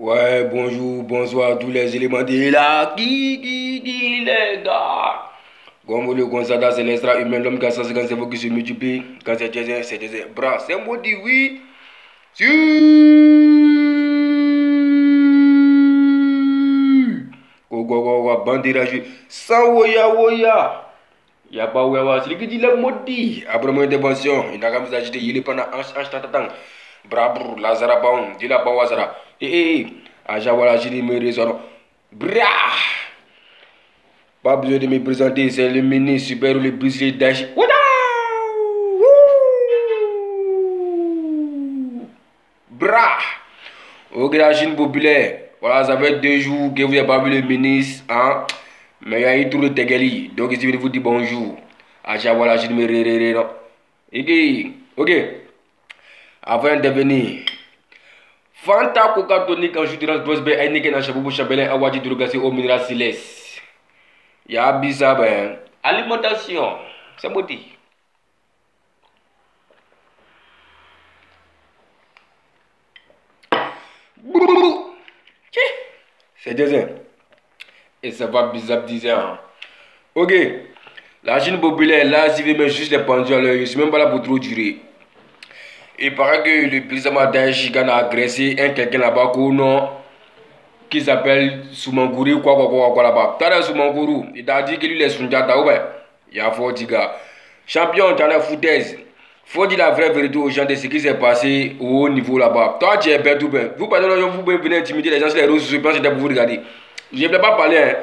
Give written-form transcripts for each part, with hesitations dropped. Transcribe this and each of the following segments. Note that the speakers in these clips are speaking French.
Ouais, bonjour, bonsoir, tous les éléments de la les gars. Comme vous le constatez, c'est l'extra-humain, l'homme qui a 150 cerveaux qui se multiplie. Quand c'est des bras. C'est un mot dit oui. Si. Bandirage. Sans woya woya. Il n'y a pas woya. C'est lui qui dit le maudit. Après mon intervention, il n'a qu'à vous agiter. Il est pendant un tatan. Brabr, Lazara Baum, dit la Bawazara. Aja voilà, j'ai dit mes raisons. Bra! Pas besoin de me présenter, c'est le ministre super ou le brisé d'Achi. Bra! Ok, la Chine populaire. Voilà, ça fait 2 jours que vous n'avez pas vu le ministre. Hein? Mais il y a eu tout le Tegali. Donc ici, je vous dis bonjour. Aja voilà, j'ai dit mes raisons. Ok. Avant d'intervenir. Fanta Coca Tonic en jus d'orange Brosbe Heineken en chapeau Chabelin Awadji drogacé au minéral Siles. Y'a bizarre ben. Alimentation. C'est beau dit. C'est désert. Et ça va bizarre bizarre. Ok. La Chine populaire là, si vous mettez juste les pendus à l'heure, je suis même pas là pour trop durer. Il paraît que le président d'Aïchi a agressé un quelqu'un là-bas qui s'appelle Soumangouri ou quoi là-bas. T'as Soumangourou, il t'a dit que lui est Sundiata ou bien. Il y a fort dit gars. Champion, t'as la foutaise. Faut dire la vraie vérité aux gens de ce qui s'est passé au haut niveau là-bas. Toi, tu es bête ou bien. Vous venez intimider les gens sur les réseaux sociaux, je pense que c'est pour vous regarder. Je ne vais pas parler, hein.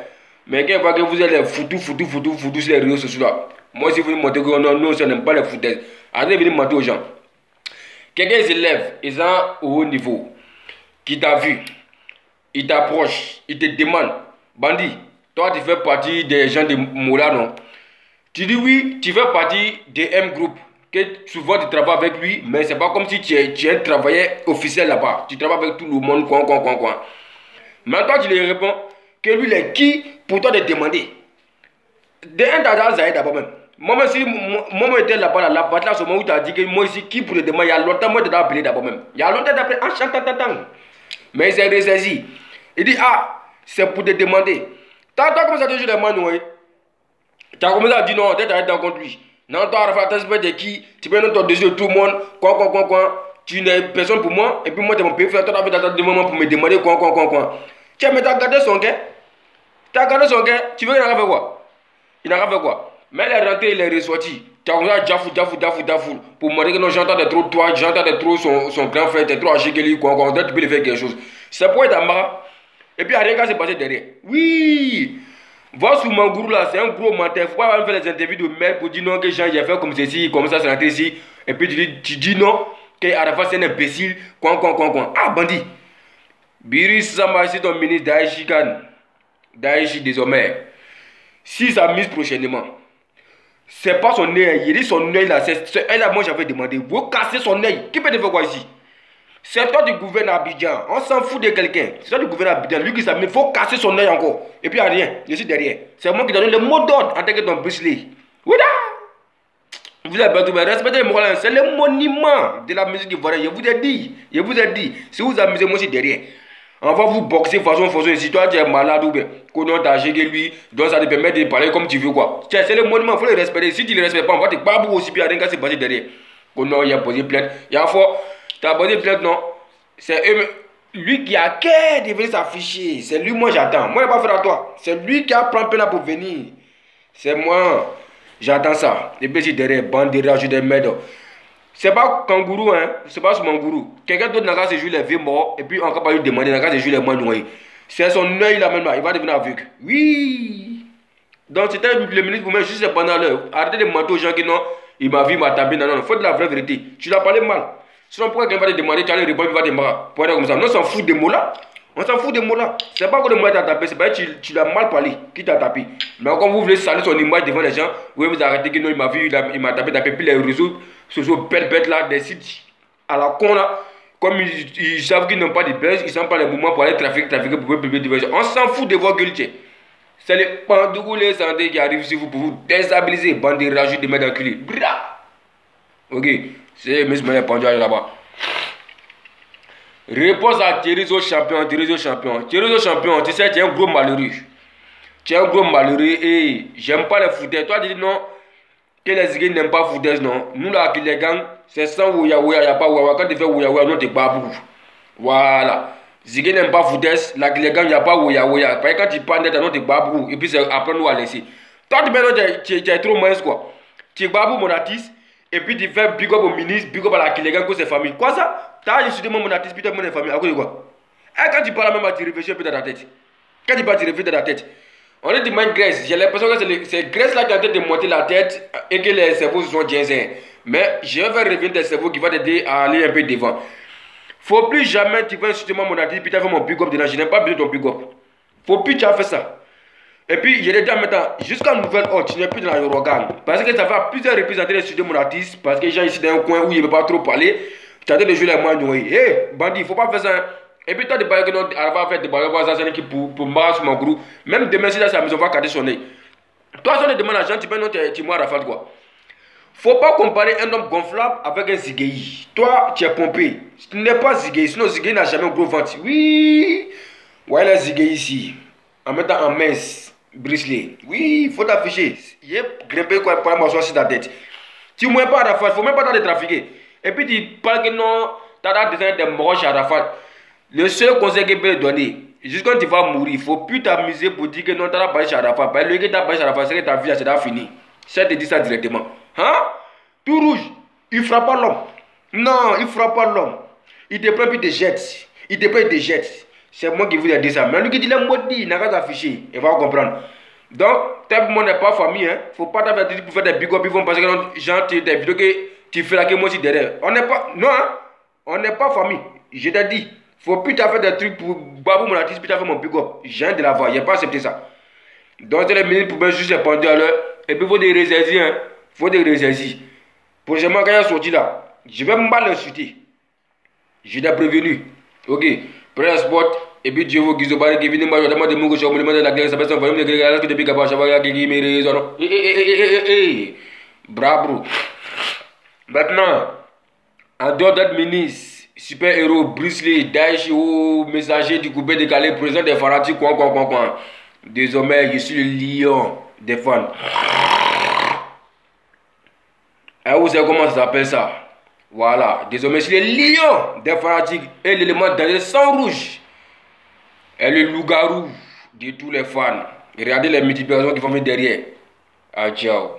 Mais quelques fois que vous êtes les foutus sur les réseaux sociaux là. Moi, si vous me montrez que non, ça n'aime pas les foutaises. Arrêtez de venir mentir aux gens. Quelqu'un se lève, ils sont au haut niveau, qui t'a vu, il t'approche, il te demande, bandit, toi tu fais partie des gens de Moula, non? Tu dis oui, tu fais partie de M Group, que souvent tu travailles avec lui, mais c'est pas comme si tu es un travailleur officiel là-bas. Tu travailles avec tout le monde, quoi. Mais toi tu lui réponds que lui il est qui pour toi de demander. De un dada Zahid d'abord même. Moi, si moi j'étais là-bas, là, ce moment où tu as dit que moi ici, qui pour le demander, il y a longtemps, moi je t'ai appelé d'abord même. Il y a longtemps d'après, en chantant. Mais il s'est ressaisi. Il dit, c'est pour te demander. Tu as commencé à dire, je demande, oui. Tu as commencé à dire, non, tu es dans contre lui. Non, toi, Rafa, tu sais de qui, tu peux notre dessus de tout le monde, quoi. Tu n'es personne pour moi, et puis moi, tu m'as payé faire toi, tu as devant moi pour me demander, quoi. Tiens, mais tu as gardé son gars. Tu veux qu'il en a fait quoi? Il n'a pas fait quoi? Mais il est rentré, il est ressorti. Tu as commencé à Jafou. Pour montrer que non, j'entends de trop toi, j'entends de trop son grand frère, t'es trop âgé que lui, quoi. Tu peux lui faire quelque chose. C'est pour être marre. Et puis, il n'y a rien qui s'est passé derrière. Oui! Va sur mon gourou là, c'est un gros menteur. Il ne faut pas faire des interviews de merde pour dire non, que Jean, j'ai fait comme ceci, comme ça, c'est rentré ici. Et puis, tu dis non, que Arafat, c'est un imbécile, quoi. Ah, bandit! Biris Samba, c'est ton ministre Daïchi désormais. Si ça mise prochainement, c'est pas son œil, il dit son œil là, c'est elle là, moi j'avais demandé, vous cassez son œil, qui peut te faire quoi ici? C'est toi du gouverneur Abidjan, on s'en fout de quelqu'un, c'est toi du gouverneur Abidjan, lui qui s'amène, il faut casser son œil encore, et puis il n'y a rien, je suis derrière, c'est moi qui donne le mot d'ordre en tant que ton Bruce-Lee. Vous avez pas tout, respectez les mots, c'est le monument de la musique ivoirienne, je vous ai dit, si vous amusez, moi je suis derrière. On va vous boxer façon. Si toi tu es malade ou bien qu'on t'a géré lui, donc ça te permet de parler comme tu veux quoi. C'est le monument, il faut le respecter. Si tu ne le respectes pas, on va te babou aussi bien rien qu'à se passer derrière. Qu'on il a posé plainte. Il y a fort, tu as posé plainte, non? C'est lui qui a qu'à de venir s'afficher. C'est lui, moi j'attends. Moi je ne vais pas faire à toi. C'est lui qui a pris peine pour venir. C'est moi. J'attends ça. Et puis si derrière, bande de rageux des merdes. C'est pas kangourou, hein. C'est pas mon gourou. Quelqu'un d'autre n'a qu'à se jouer les vieux morts et puis on n'a pas lui demander, n'a qu'à se jouer les moins noyés. C'est son œil là même là, il va devenir aveugle. Oui. Donc c'était le ministre vous-même juste pendant l'heure. Arrêtez de mentir aux gens qui non, il m'a vu, il m'a tapé. Non, faut de la vraie vérité. Tu l'as parlé mal. Sinon pourquoi quelqu'un va te demander, tu vas aller répondre, il va te marrer. Pour être comme ça. Non, on s'en fout des mots là. On s'en fout des mots là. C'est pas que le mot t'a tapé, c'est pas que tu l'as mal parlé qui t'a tapé. Mais quand vous voulez saluer son image devant les gens, vous pouvez vous arrêter que non, il m'a vu, il m'a tapé, puis les réseaux sociaux bêtes là, des sites à la con là, comme ils savent qu'ils n'ont pas de buzz, ils n'ont pas les mouvements pour aller trafiquer pour publier diversion. On s'en fout de vos gueules. C'est les pandougous, les santé qui arrivent sur vous pour vous déstabiliser, bande de rageux de mettre en culé. Ok, c'est M. Pendou là-bas. Réponse à Thierry champion, Thierry champion. Thierry champion, tu sais, tu es un gros malheureux. Tu es un gros malheureux et j'aime pas les foutaises. Toi, tu dis non, que les Zigué n'aiment pas foutaises, non. Nous, là, qui les gangs, c'est sans ouya ouya, il n'y a pas ouya. Quand tu fais ouya ouya, non, tu es babou. Voilà. Zigué n'aime pas foutaises, là, qui les gangs, il n'y a pas ouya ouya. Parce que quand tu parles net, non, tu es babou. Et puis, c'est après nous à laisser. Toi, tu es trop mince, quoi. Tu es babou, mon artiste. Et puis tu fais big up au ministre, big up à la Kilegan, que ses familles. Quoi ça? T'as insulté mon artiste, puis t'as mon famille. À cause de quoi? Et quand tu parles même, tu réfléchis un peu dans ta tête. Quand tu parles, tu réfléchis dans ta tête. On est du même Grèce. J'ai l'impression que c'est Grèce là qui est en train de monter la tête et que les cerveaux sont ginzins. Mais je vais faire revenir tes cerveaux qui va t'aider à aller un peu devant. Faut plus jamais tu vas insulter mon artiste, puis tu as fait mon big up dedans. Je n'ai pas besoin de ton big up. Faut plus tu as fait ça. Et puis, je l'ai dit en même temps, jusqu'à nouvelle ordre, tu n'es plus dans la Yorogan. Parce que ça fait plusieurs reprises en train de studier mon artiste, parce que les gens ici dans un coin où il ne veut pas trop parler, tu as en train de jouer les moyens. Hé, bandit, il ne faut pas faire ça. Et puis, toi, tu parles que non, elle va faire des barrières pour marcher sur mon groupe. Même demain, si là, c'est la maison, on va garder son nez. Toi, si on te demande l'argent, tu peux non, tu mois à Rafale, quoi. Faut pas comparer un homme gonflable avec un Zigueï. Toi, tu es pompé. Tu n'es pas Zigueï, sinon Zigueï n'a jamais un gros ventre. Oui, ouais, la Zigueï ici, en mettant en mince. Brisley, oui, il faut t'afficher. Il est grimpé quoi pour m'asseoir sur ta tête. Tu ne mouilles pas à Rafale, il ne faut même pas t'en trafiquer. Et puis tu parles que non, tu as besoin de moche à Rafale. Le seul conseil que je peux te donner, jusqu'à quand tu vas mourir, il ne faut plus t'amuser pour dire que non, tu as pas à Rafale. Parce que le que tu as pas à Rafale, c'est que ta vie, c'est fini. Ça te dit ça directement. Hein? Tout rouge, il ne frappe pas l'homme. Non, il ne frappe pas l'homme. Il te prend puis il te jette. Il te prend, il te jette. C'est moi qui vous ai dit ça. Mais lui qui dit les maudits, il n'a qu'à t'afficher. Il va comprendre. Donc, tel monde n'est pas famille. Hein. Faut pas t'avertir pour faire des big up. Ils vont penser que genre, des vidéos que tu fais là que moi aussi derrière. On n'est pas. Non, hein. On n'est pas famille. Je t'ai dit. Faut plus t'as fait des trucs pour babou mon artiste, puis t'as fait mon big up. J'ai de la voix. Il n'a pas accepté ça. Donc, c'est les minutes pour bien juste répondre à l'heure. Et puis, il faut des ressaisies. Hein. Faut des ressaisies. Prochainement, quand il est sorti là, je vais mal l'insulter. Je l'ai prévenu. Ok. Prenez le spot. Et puis Dieu vous guise au baril qui vient de moi, je demande de mon gauche, je me demande de la glace, ça passe en volume de glace, que depuis qu'à part, je vais qui me raison. Bravo. Maintenant, en dehors d'être ministre, super-héros, Bruce Lee, Daesh ou messager du coupé décalé, président des fanatiques, quoi. Désormais, je suis le lion des fans. Et vous savez comment ça s'appelle ça? Voilà. Désormais, je suis le lion des fanatiques et l'élément dans le sang rouge. Et le loup-garou de tous les fans. Regardez les multiplications qui vont venir derrière. Ah, ciao.